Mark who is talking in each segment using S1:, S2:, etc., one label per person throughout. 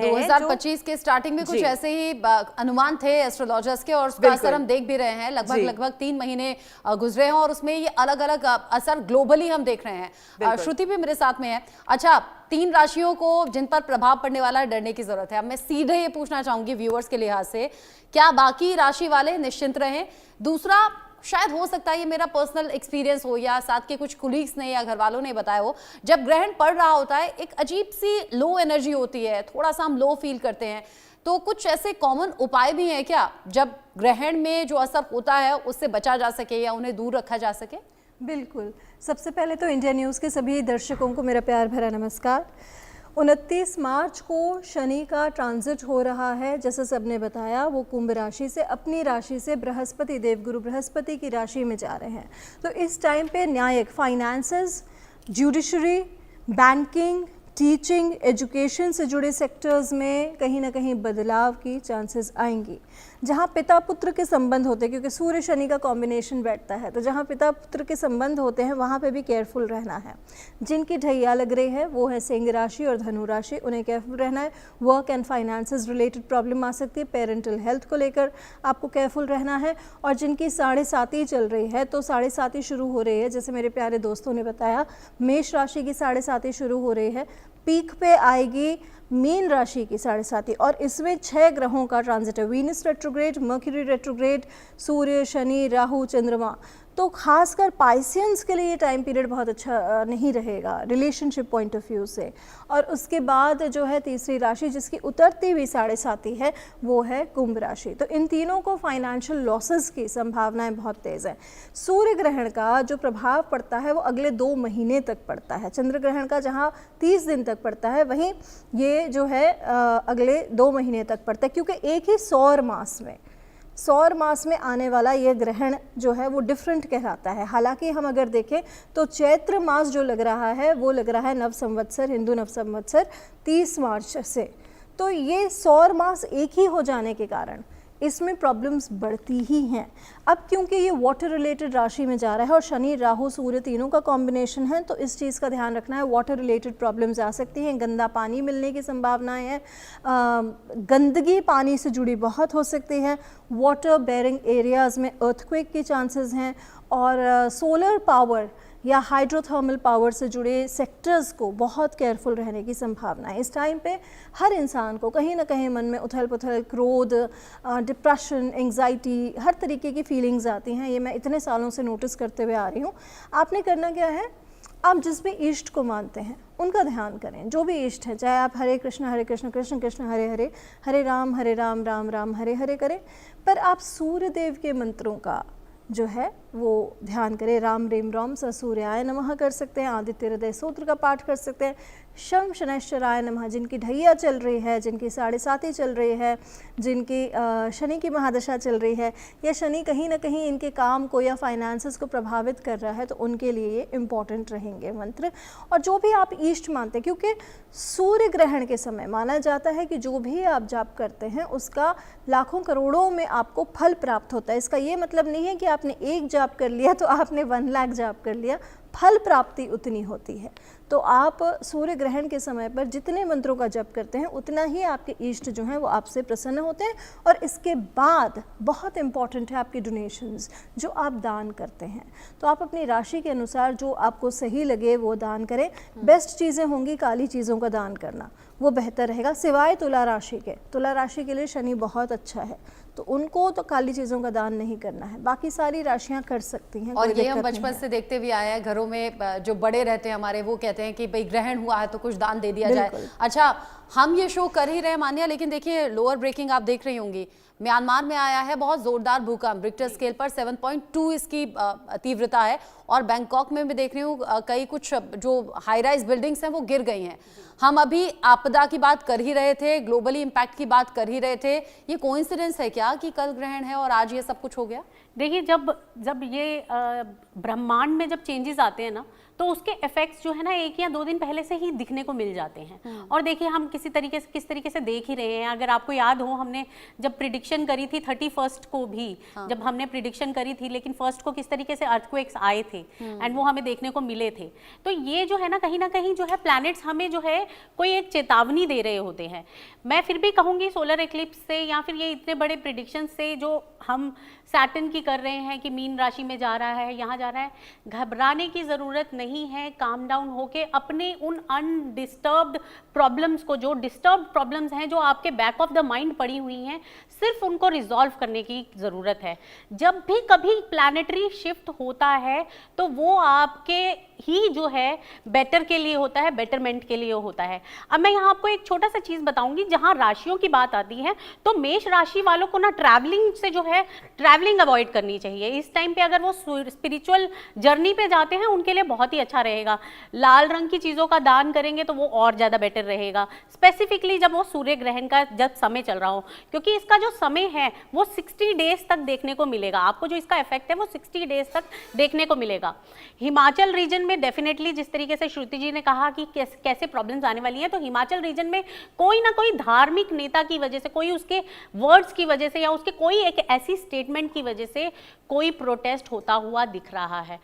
S1: 2025 के स्टार्टिंग में कुछ ऐसे ही अनुमान थे एस्ट्रोलॉजर्स के, और उसका असर हम देख भी रहे हैं। लगभग 3 महीने गुजरे हैं और उसमें ये अलग अलग असर ग्लोबली हम देख रहे हैं। श्रुति भी मेरे साथ में है। अच्छा, 3 राशियों को जिन पर प्रभाव पड़ने वाला है, डरने की जरूरत है। अब मैं सीधे ये पूछना चाहूंगी व्यूअर्स के लिहाज से, क्या बाकी राशि वाले निश्चिंत रहें? दूसरा, शायद हो सकता है ये मेरा पर्सनल एक्सपीरियंस हो या साथ के कुछ कुलीग्स ने या घर वालों ने बताया हो, जब ग्रहण पड़ रहा होता है एक अजीब सी लो एनर्जी होती है, थोड़ा सा हम लो फील करते हैं। तो कुछ ऐसे कॉमन उपाय भी हैं क्या जब ग्रहण में जो असर होता है उससे बचा जा सके या उन्हें दूर रखा जा सके?
S2: बिल्कुल। सबसे पहले तो इंडिया न्यूज़ के सभी दर्शकों को मेरा प्यार भरा नमस्कार। 29 मार्च को शनि का ट्रांजिट हो रहा है। जैसे सबने बताया, वो कुंभ राशि से अपनी राशि से बृहस्पति, देवगुरु बृहस्पति की राशि में जा रहे हैं। तो इस टाइम पे न्यायिक, finances, judiciary, banking, teaching, education से जुड़े सेक्टर्स में कहीं ना कहीं बदलाव की चांसेस आएंगी। जहाँ पिता पुत्र के संबंध होते हैं, क्योंकि सूर्य शनि का कॉम्बिनेशन बैठता है, तो जहाँ पिता पुत्र के संबंध होते हैं वहाँ पे भी केयरफुल रहना है। जिनकी ढैया लग रही है वो है सिंह राशि और धनु राशि, उन्हें केयरफुल रहना है। Work and finances related problem आ सकती है, पेरेंटल हेल्थ को लेकर आपको केयरफुल रहना है। और जिनकी 7.5 चल रही है, तो 7.5 शुरू हो रही है, जैसे मेरे प्यारे दोस्तों ने बताया, मेष राशि की 7.5 शुरू हो रही है, पीक पे आएगी मीन राशि की 7.5, और इसमें 6 ग्रहों का ट्रांजिट है। वीनस रेट्रोग्रेड, मर्क्यूरी रेट्रोग्रेड, सूर्य, शनि, राहु, चंद्रमा। तो खासकर पाइसियंस के लिए ये टाइम पीरियड बहुत अच्छा नहीं रहेगा रिलेशनशिप पॉइंट ऑफ व्यू से। और उसके बाद जो है तीसरी राशि जिसकी उतरती हुई 7.5 है, वो है कुंभ राशि। तो इन तीनों को फाइनेंशियल लॉसेस की संभावनाएं बहुत तेज़ हैं। सूर्य ग्रहण का जो प्रभाव पड़ता है वो अगले 2 महीने तक पड़ता है। चंद्र ग्रहण का जहाँ 30 दिन तक पड़ता है, वहीं ये जो है अगले 2 महीने तक पड़ता है, क्योंकि एक ही सौर मास में आने वाला ये ग्रहण जो है वो डिफरेंट कहलाता है। हालांकि हम अगर देखें तो चैत्र मास जो लग रहा है वो लग रहा है नव संवत्सर, हिंदू नव संवत्सर 30 मार्च से। तो ये सौर मास एक ही हो जाने के कारण इसमें प्रॉब्लम्स बढ़ती ही हैं। अब क्योंकि ये वाटर रिलेटेड राशि में जा रहा है और शनि, राहु, सूर्य तीनों का कॉम्बिनेशन है, तो इस चीज़ का ध्यान रखना है। वाटर रिलेटेड प्रॉब्लम्स आ सकती हैं, गंदा पानी मिलने की संभावनाएं हैं, गंदगी पानी से जुड़ी बहुत हो सकती है, वाटर बेरिंग एरियाज़ में अर्थक्वेक के चांसेस हैं, और सोलर पावर या हाइड्रोथर्मल पावर से जुड़े सेक्टर्स को बहुत केयरफुल रहने की संभावना है। इस टाइम पे हर इंसान को कहीं ना कहीं मन में उथल पुथल, क्रोध, डिप्रेशन, एंग्जाइटी, हर तरीके की फीलिंग्स आती हैं। ये मैं इतने सालों से नोटिस करते हुए आ रही हूँ। आपने करना क्या है, आप जिस भी इष्ट को मानते हैं उनका ध्यान करें। जो भी इष्ट है, चाहे आप हरे कृष्ण कृष्ण कृष्ण हरे हरे, हरे राम राम राम हरे हरे करें, पर आप सूर्य देव के मंत्रों का जो है वो ध्यान करें। राम रेम रोम स सूर्याय नमः कर सकते हैं, आदित्य हृदय सूत्र का पाठ कर सकते हैं, शम शनैश्चराय नमः। जिनकी ढैया चल रही है, जिनकी 7.5 चल रही है, जिनकी शनि की महादशा चल रही है, या शनि कहीं ना कहीं इनके काम को या फाइनेंसेस को प्रभावित कर रहा है, तो उनके लिए ये इम्पॉर्टेंट रहेंगे मंत्र। और जो भी आप इष्ट मानते हैं, क्योंकि सूर्य ग्रहण के समय माना जाता है कि जो भी आप जाप करते हैं उसका लाखों करोड़ों में आपको फल प्राप्त होता है। इसका ये मतलब नहीं है कि आपने एक जाप कर लिया तो आपने 1 लाख जाप कर लिया, फल प्राप्ति उतनी होती है। तो आप सूर्य ग्रहण के समय पर जितने मंत्रों का जप करते हैं उतना ही आपके इष्ट जो हैं वो आपसे प्रसन्न होते हैं। और इसके बाद बहुत इंपॉर्टेंट है आपकी डोनेशंस, जो आप दान करते हैं। तो आप अपनी राशि के अनुसार जो आपको सही लगे वो दान करें। बेस्ट चीज़ें होंगी काली चीज़ों का दान करना, वो बेहतर रहेगा, सिवाय तुला राशि के। तुला राशि के लिए शनि बहुत अच्छा है, तो उनको तो काली चीज़ों का दान नहीं करना है, बाकी सारी राशियां कर सकती हैं।
S1: और ये हम बचपन से देखते भी आए हैं, घरों में जो बड़े रहते हैं हमारे, वो कहते हैं कि भाई ग्रहण हुआ है तो कुछ दान दे दिया जाए। अच्छा, हम ये शो कर ही रहे मान्या, लेकिन देखिए लोअर ब्रेकिंग आप देख रही होंगी, म्यांमार में आया है बहुत जोरदार भूकंप, रिक्टर स्केल पर 7.2 इसकी तीव्रता है। और बैंकॉक में भी देख रही हूँ कई कुछ जो हाई राइज बिल्डिंग्स हैं वो गिर गई हैं। हम अभी आपदा की बात कर ही रहे थे, ग्लोबली इम्पैक्ट की बात कर ही रहे थे। ये कोइंसिडेंस है क्या कि कल ग्रहण है और आज ये सब कुछ हो गया?
S3: देखिए, जब ये ब्रह्मांड में जब चेंजेस आते हैं ना, तो उसके इफेक्ट्स जो है ना 1 या 2 दिन पहले से ही दिखने को मिल जाते हैं। और देखिए हम किस तरीके से देख ही रहे हैं। अगर आपको याद हो, हमने जब प्रिडिक्शन करी थी 31st को भी, जब हमने प्रिडिक्शन करी थी, लेकिन 1st को किस तरीके से अर्थक्वेक्स आए थे एंड वो हमें देखने को मिले थे। तो ये जो है ना कहीं जो है प्लैनेट्स हमें जो है कोई एक चेतावनी दे रहे होते हैं। मैं फिर भी कहूंगी सोलर एक्लिप्स से या फिर ये इतने बड़े प्रिडिक्शन से जो हम सैटर्न की कर रहे हैं कि मीन राशि में जा रहा है, यहाँ जा रहा है, घबराने की ज़रूरत नहीं है। काम डाउन होके अपने उन अनडिस्टर्ब्ड प्रॉब्लम्स को, जो डिस्टर्ब्ड प्रॉब्लम्स हैं जो आपके बैक ऑफ द माइंड पड़ी हुई हैं, सिर्फ उनको रिजॉल्व करने की ज़रूरत है। जब भी कभी प्लैनेटरी शिफ्ट होता है तो वो आपके ही जो है बेटर के लिए होता है, बेटरमेंट के लिए होता है। अब मैं यहाँ आपको एक छोटा सा चीज़ बताऊंगी। जहाँ राशियों की बात आती है तो मेष राशि वालों को ना ट्रैवलिंग से जो है ट्रैवलिंग अवॉइड करनी चाहिए। इस टाइम पे अगर वो स्पिरिचुअल जर्नी पे जाते हैं उनके लिए बहुत ही अच्छा रहेगा। लाल रंग की चीज़ों का दान करेंगे तो वो और ज़्यादा बेटर रहेगा, स्पेसिफिकली जब वो सूर्य ग्रहण का जब समय चल रहा हो, क्योंकि इसका जो समय है वो 60 डेज तक देखने को मिलेगा। आपको जो इसका इफेक्ट है वो 60 डेज तक देखने को मिलेगा। हिमाचल रीजन में डेफिनेटली, जिस तरीके से श्रुति जी ने कहा कि कैसे प्रॉब्लम्स आने वाली हैं, तो हिमाचल रीजन में कोई ना कोई धार्मिक नेता की वजह से, कोई उसके वर्ड्स की वजह से या उसके कोई एक ऐसी स्टेटमेंट की वजह से कोई प्रोटेस्ट होता हुआ दिख रहा है।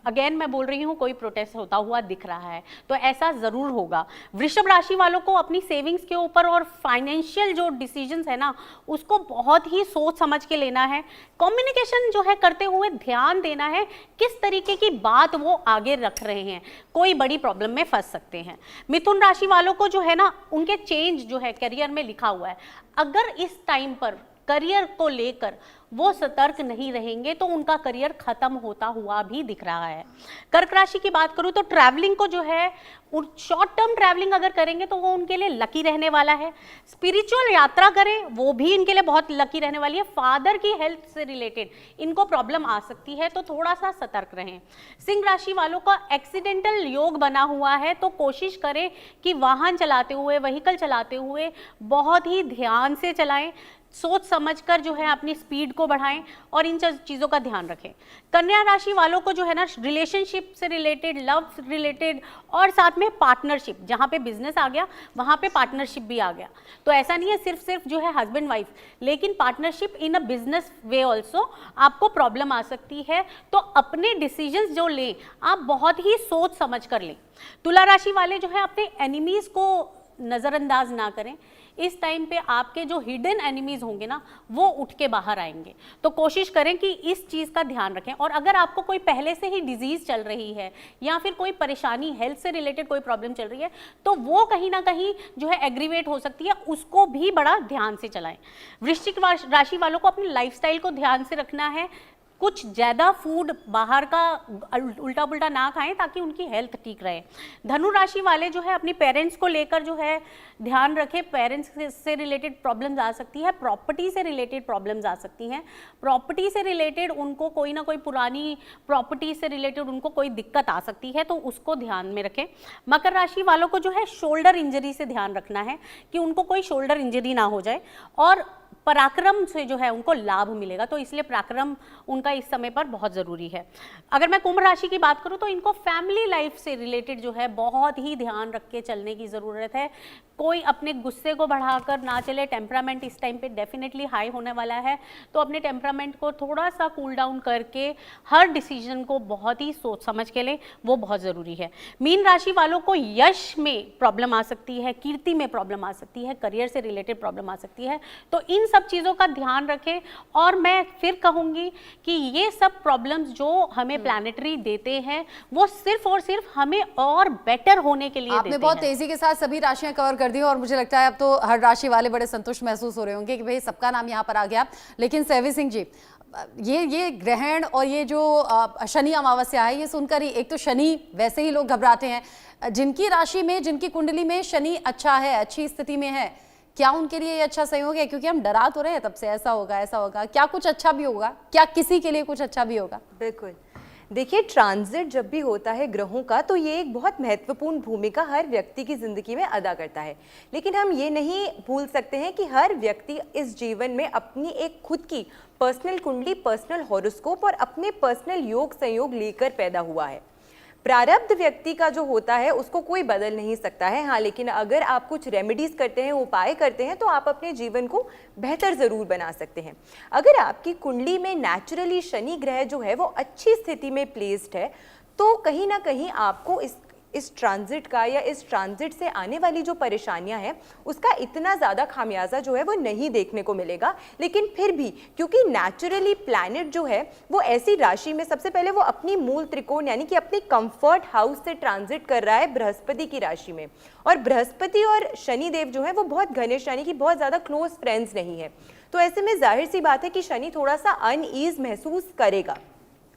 S3: अगेन मैं बोल रही हूँ, कोई प्रोटेस्ट होता हुआ दिख रहा है, तो ऐसा जरूर होगा। वृषभ राशि वालों को अपनी सेविंग्स के ऊपर और फाइनेंशियल जो डिसीजंस है ना, उसको बहुत ही सोच समझ के लेना है। कम्युनिकेशन जो है करते हुए ध्यान देना है किस तरीके की बात वो आगे रख रहे हैं, कोई बड़ी प्रॉब्लम में फंस सकते हैं। मिथुन राशि वालों को जो है ना, उनके चेंज जो है करियर में लिखा हुआ है। अगर इस टाइम पर करियर को लेकर वो सतर्क नहीं रहेंगे तो उनका करियर खत्म होता हुआ भी दिख रहा है। कर्क राशि की बात करूं तो ट्रैवलिंग को जो है, शॉर्ट टर्म ट्रैवलिंग अगर करेंगे तो वो उनके लिए लकी रहने वाला है। स्पिरिचुअल यात्रा करें वो भी इनके लिए बहुत लकी रहने वाली है। फादर की हेल्थ से रिलेटेड इनको प्रॉब्लम आ सकती है, तो थोड़ा सा सतर्क रहें। सिंह राशि वालों का एक्सीडेंटल योग बना हुआ है, तो कोशिश करें कि वाहन चलाते हुए, व्हीकल चलाते हुए बहुत ही ध्यान से चलाएं, सोच समझकर जो है अपनी स्पीड को बढ़ाएं और इन चीज़ों का ध्यान रखें। कन्या राशि वालों को जो है ना, रिलेशनशिप से रिलेटेड, लव रिलेटेड और साथ में पार्टनरशिप, जहाँ पे बिजनेस आ गया वहाँ पे पार्टनरशिप भी आ गया। तो ऐसा नहीं है सिर्फ जो है हस्बैंड वाइफ, लेकिन partnership in a business way also आपको प्रॉब्लम आ सकती है। तो अपने डिसीजंस जो लें आप बहुत ही सोच समझ कर लें। तुला राशि वाले जो है अपने एनिमीज को नज़रअंदाज ना करें। इस टाइम पे आपके जो हिडन एनिमीज होंगे ना, वो उठ के बाहर आएंगे, तो कोशिश करें कि इस चीज़ का ध्यान रखें। और अगर आपको कोई पहले से ही डिजीज चल रही है या फिर कोई परेशानी, हेल्थ से रिलेटेड कोई प्रॉब्लम चल रही है, तो वो कहीं ना कहीं जो है एग्रीवेट हो सकती है, उसको भी बड़ा ध्यान से चलाएं। वृश्चिक राशि वालों को अपनी लाइफस्टाइल को ध्यान से रखना है। कुछ ज़्यादा फूड बाहर का उल्टा पुल्टा ना खाएं ताकि उनकी हेल्थ ठीक रहे। धनु राशि वाले जो है अपनी पेरेंट्स को लेकर जो है ध्यान रखें। पेरेंट्स से रिलेटेड प्रॉब्लम्स आ सकती है, प्रॉपर्टी से रिलेटेड प्रॉब्लम्स आ सकती हैं। प्रॉपर्टी से रिलेटेड उनको कोई ना कोई पुरानी प्रॉपर्टी से रिलेटेड उनको कोई दिक्कत आ सकती है, तो उसको ध्यान में रखें। मकर राशि वालों को जो है शोल्डर इंजरी से ध्यान रखना है कि उनको कोई शोल्डर इंजरी ना हो जाए, और पराक्रम से जो है उनको लाभ मिलेगा, तो इसलिए पराक्रम उनका इस समय पर बहुत ज़रूरी है। अगर मैं कुंभ राशि की बात करूं तो इनको फैमिली लाइफ से रिलेटेड जो है बहुत ही ध्यान रख के चलने की ज़रूरत है। कोई अपने गुस्से को बढ़ाकर ना चले। टेम्परामेंट इस टाइम पे डेफिनेटली हाई होने वाला है, तो अपने टेम्परामेंट को थोड़ा सा कूल डाउन करके हर डिसीजन को बहुत ही सोच समझ के लें, वो बहुत ज़रूरी है। मीन राशि वालों को यश में प्रॉब्लम आ सकती है, कीर्ति में प्रॉब्लम आ सकती है, करियर से रिलेटेड प्रॉब्लम आ सकती है, तो इन सब चीज़ों का ध्यान रखें। और मैं फिर कहूँगी कि ये सब प्रॉब्लम्स जो हमें प्लैनेटरी देते हैं वो सिर्फ और सिर्फ हमें और बेटर होने के लिए देते हैं।
S1: आपने बहुत तेजी के साथ सभी राशियां कवर कर दी और मुझे लगता है अब तो हर राशि वाले बड़े संतुष्ट महसूस हो रहे होंगे कि भाई सबका नाम यहाँ पर आ गया। लेकिन सेवी सिंह जी, ये ग्रहण और ये जो शनि अमावस्या है, ये सुनकर ही एक तो शनि वैसे ही लोग घबराते हैं, जिनकी राशि में, जिनकी कुंडली में शनि अच्छा है, अच्छी स्थिति में है, क्या उनके लिए ये अच्छा संयोग है? क्योंकि हम डरा तो रहे हैं तब से, ऐसा होगा, क्या कुछ अच्छा भी होगा? क्या किसी के लिए कुछ अच्छा भी होगा?
S4: बिल्कुल। देखिए, ट्रांजिट जब भी होता है ग्रहों का, तो ये एक बहुत महत्वपूर्ण भूमिका हर व्यक्ति की ज़िंदगी में अदा करता है। लेकिन हम ये नहीं भूल सकते हैं कि हर व्यक्ति इस जीवन में अपनी एक खुद की पर्सनल कुंडली, पर्सनल हॉरोस्कोप और अपने पर्सनल योग संयोग लेकर पैदा हुआ है। प्रारब्ध व्यक्ति का जो होता है उसको कोई बदल नहीं सकता है, हाँ, लेकिन अगर आप कुछ रेमेडीज करते हैं, उपाय करते हैं, तो आप अपने जीवन को बेहतर जरूर बना सकते हैं। अगर आपकी कुंडली में नेचुरली शनि ग्रह जो है वो अच्छी स्थिति में प्लेस्ड है, तो कहीं ना कहीं आपको इस ट्रांजिट का या इस ट्रांजिट से आने वाली जो परेशानियां हैं उसका इतना ज़्यादा खामियाजा जो है वो नहीं देखने को मिलेगा। लेकिन फिर भी क्योंकि नेचुरली प्लैनेट जो है वो ऐसी राशि में सबसे पहले वो अपनी मूल त्रिकोण यानी कि अपनी कंफर्ट हाउस से ट्रांजिट कर रहा है बृहस्पति की राशि में, और बृहस्पति और शनिदेव जो है वो बहुत घनिष्ठ यानी कि बहुत ज़्यादा क्लोज फ्रेंड्स नहीं है। तो ऐसे में जाहिर सी बात है कि शनि थोड़ा सा अनईज महसूस करेगा।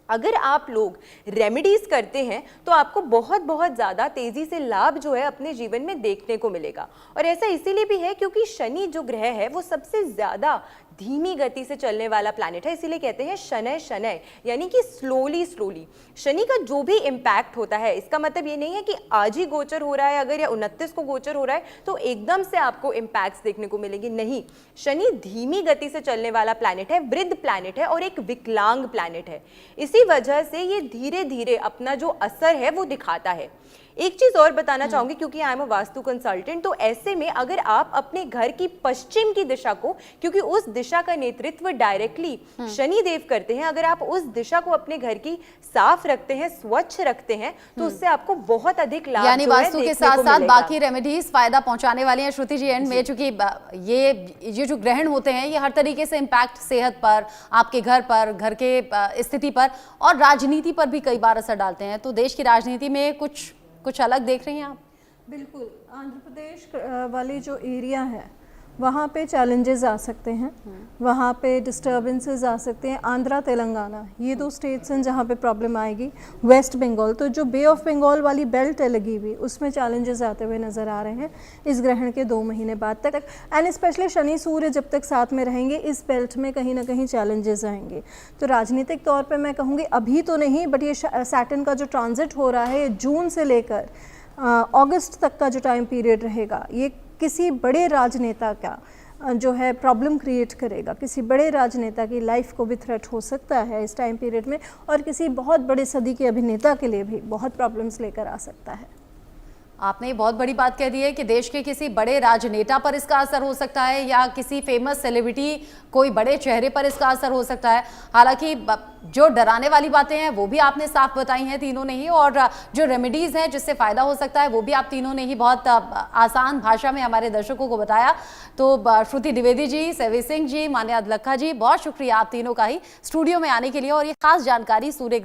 S4: अगर आप लोग रेमेडीज करते हैं तो आपको बहुत ज़्यादा तेज़ी से लाभ जो है अपने जीवन में देखने को मिलेगा। और ऐसा इसीलिए भी है क्योंकि शनि जो ग्रह है वो सबसे ज़्यादा धीमी गति से चलने वाला प्लैनेट है, इसीलिए कहते हैं शनय शनय, यानी कि स्लोली। शनि का जो भी इम्पैक्ट होता है, इसका मतलब ये नहीं है कि आज ही गोचर हो रहा है अगर या 29 को गोचर हो रहा है तो एकदम से आपको इम्पैक्ट्स देखने को मिलेंगे, नहीं। शनि धीमी गति से चलने वाला प्लैनेट है, वृद्ध प्लैनेट है और एक विकलांग प्लैनेट है। इसी वजह से ये धीरे धीरे अपना जो असर है वो दिखाता है। एक चीज और बताना चाहूंगी, क्योंकि I am a vastu consultant, तो ऐसे में अगर आप अपने घर की पश्चिम की दिशा को, क्योंकि उस दिशा का नेतृत्व डायरेक्टली शनि देव करते हैं, अगर आप उस दिशा को अपने घर की साफ रखते हैं, स्वच्छ रखते हैं, तो उससे आपको बहुत अधिक लाभ
S1: यानी वास्तु के साथ साथ बाकी रेमेडीज फायदा पहुंचाने वाली हैं। श्रुति जी, एंड में चूंकि ये जो ग्रहण होते हैं ये हर तरीके से इम्पैक्ट सेहत पर, आपके घर पर, घर के स्थिति पर और राजनीति पर भी कई बार असर डालते हैं। तो देश की राजनीति में कुछ अलग देख रही हैं आप?
S2: बिल्कुल, आंध्र प्रदेश वाली जो एरिया है वहाँ पे चैलेंजेस आ सकते हैं, वहाँ पे डिस्टर्बेंसेस आ सकते हैं। आंध्रा तेलंगाना ये दो स्टेट्स हैं जहाँ पे प्रॉब्लम आएगी। वेस्ट बंगाल, तो जो बे ऑफ बंगाल वाली बेल्ट है लगी हुई, उसमें चैलेंजेस आते हुए नज़र आ रहे हैं इस ग्रहण के 2 महीने बाद तक। एंड स्पेशली शनि सूर्य जब तक साथ में रहेंगे इस बेल्ट में कहीं ना कहीं चैलेंजेस आएंगे। तो राजनीतिक तौर पर मैं कहूँगी अभी तो नहीं, बट ये सैटर्न का जो ट्रांजिट हो रहा है जून से लेकर अगस्त तक का जो टाइम पीरियड रहेगा, ये किसी बड़े राजनेता का जो है प्रॉब्लम क्रिएट करेगा। किसी बड़े राजनेता की लाइफ को भी थ्रेट हो सकता है इस टाइम पीरियड में, और किसी बहुत बड़े सदी के अभिनेता के लिए भी बहुत प्रॉब्लम्स लेकर आ सकता है।
S1: आपने बहुत बड़ी बात कह दी है कि देश के किसी बड़े राजनेता पर इसका असर हो सकता है या किसी फेमस सेलिब्रिटी, कोई बड़े चेहरे पर इसका असर हो सकता है। हालांकि जो डराने वाली बातें हैं वो भी आपने साफ बताई हैं तीनों ने ही, और जो रेमेडीज हैं जिससे फायदा हो सकता है वो भी आप तीनों ने ही बहुत आसान भाषा में हमारे दर्शकों को बताया। तो श्रुति द्विवेदी जी, सेवी सिंह जी, मान्या अदलखा जी, बहुत शुक्रिया आप तीनों का ही स्टूडियो में आने के लिए और ये खास जानकारी सूर्य